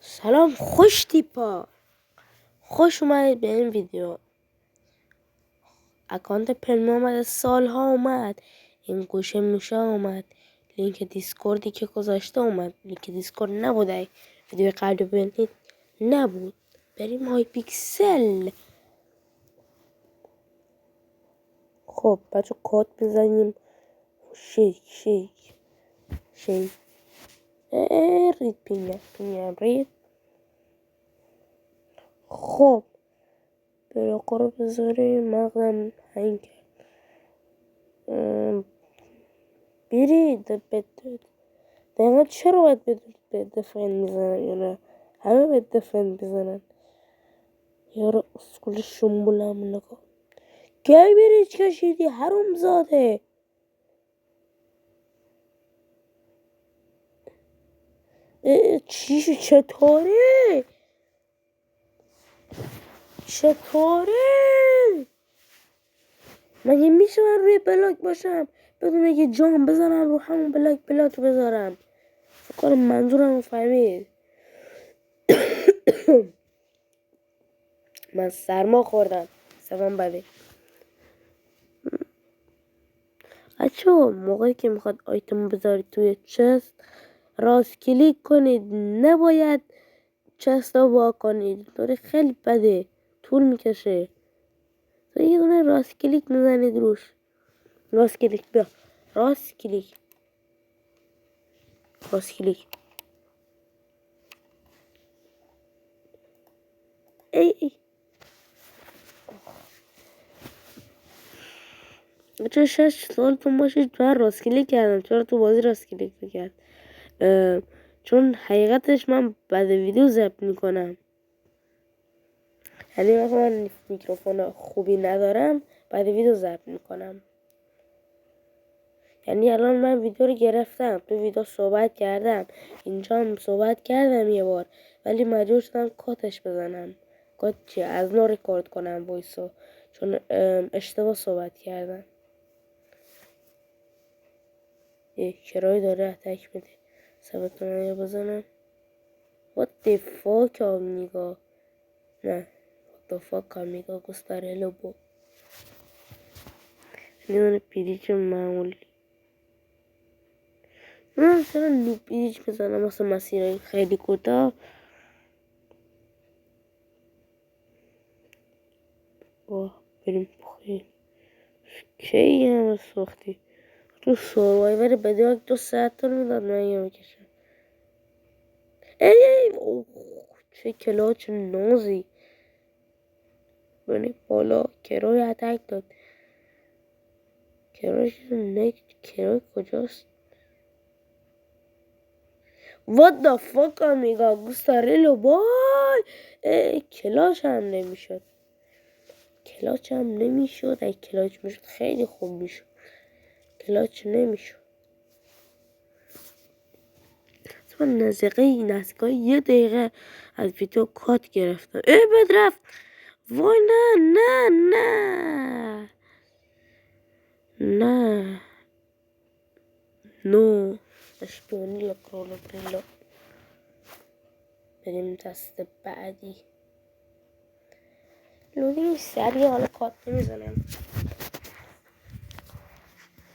سلام خوش تیپا، خوش اومدید به این ویدیو. اکانت پرمی اومد، سالها اومد، این گوشه میشه اومد، لینک دیسکوردی که گذاشته اومد. لینک دیسکورد نبوده، ویدیو قبلی ببینید نبود. بریم های پیکسل. خب بچه کد بزنیم. شیک رید پینگم رید. خب براقا رو بذاریم. مغزم هنگ کرد. برید دقیقا چرا باید به دفن میزنن یا نه؟ همه به دفن بزنن. یارو اسکول شنبولم نکن. کی بریج کشیدی حروم زاده؟ چطوره؟ مگه میشه من روی بلاک باشم بدون یه جام بزنم رو همون بلاک بذارم؟ فکر کنم منظورم رو فهمید. من سرما خوردم. سبم بده بچه موقعی که میخواد آیتم بذارید توی چست، راست کلیک کنید، نباید چست رو وا کنید. داره خیلی بده، طول میکشه. تو یه دونه راست کلیک میزنید روش. راست کلیک. ای چه 6 سال تو باشید من راست کلیک کردم. چرا تو بازی راست کلیک میکرد؟ چون حقیقتش من بعد ویدیو ضبط میکنم. یعنی وقتی من میکروفون خوبی ندارم بعد ویدیو ضبط میکنم. یعنی الان من ویدیو رو گرفتم، تو ویدیو صحبت کردم، اینجا هم صحبت کردم یه بار، ولی مجبور شدم کاتش بزنم. کات چیه؟ از نو رکورد کنم وایسو، چون اشتباه صحبت کردم. یه کرای داره اتک میده. سبتون رو بزنم. What the fuck amigo؟ نه What the fuck amigo gustare lobo. نیونه پیریچ معمولی. من چرا پیریچ بزنم واسه مسیرهای خیلی کوتاه؟ بریم بخوریم. کی همه ساختی؟ تو سوروایور بده 2 ساعت تا میداد من یه میکشم. ای چه کلاچ نازی. بنی بالا. کرای اتک داد. کرای کجاست؟ What the fuck amiga گوستارلو بای. کلاچ هم نمیشد. اگه کلاچ میشد خیلی خوب میشد. کلاچ نمیشد. من نزدیکای 1 دقیقه از ویدیو کات گرفتم. بد رفت. وای نه نو اشتونی لکرولو بریلو. بریم دست بعدی. لودینگ سریع. حالا کات نمیزنم.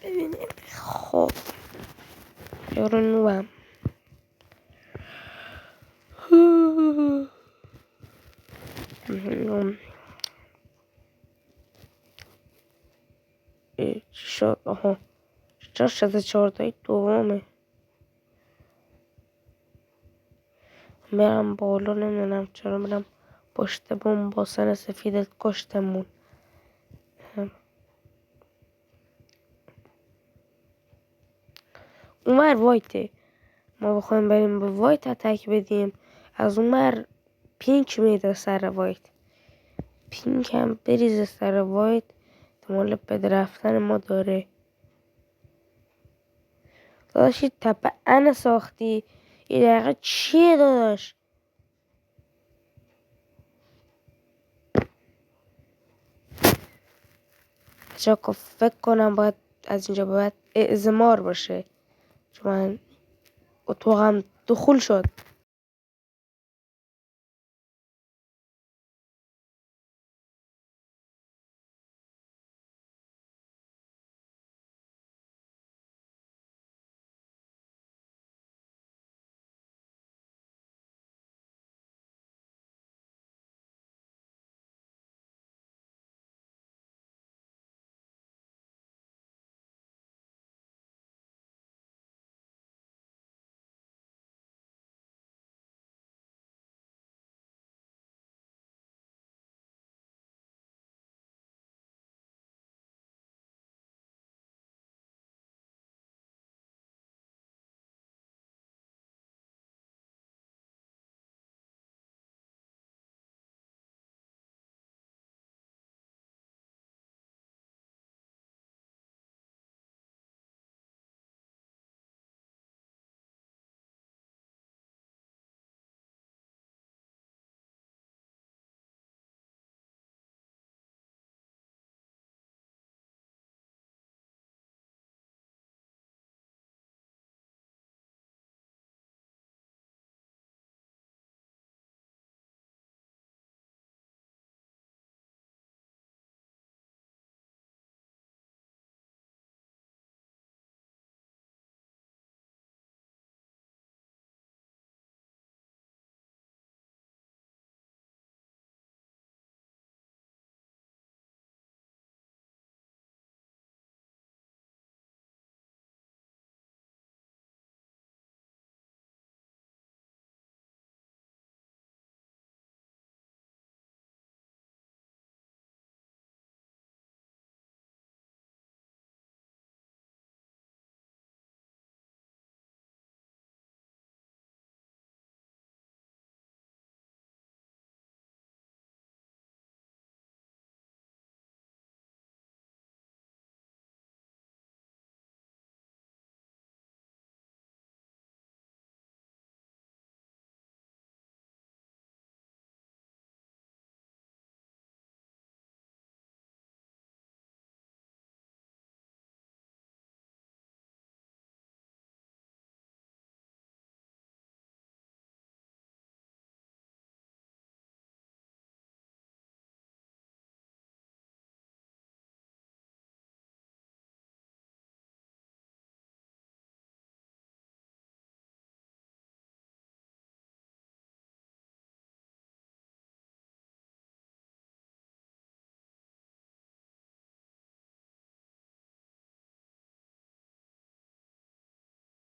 ببینیم. خب یارو نوام. چی شد؟ آها 64 دومه. برم بالا. نمیدونم چرا برم پشت بوم با سن سفیدت کشتمون. اونور وایته. ما بخوایم بریم به وایت اتک بدیم، از اونور پینک میده سر وایت. پینک هم بریزه سر وایت. احتمال بد رفتن ما داره. داداشی تپه ان ساختی. یه دقیقه چیه داداش؟ چرا فکر کنم باید از اینجا باید اعزمار باشه، چون مطمئن اتاقم دخول شد.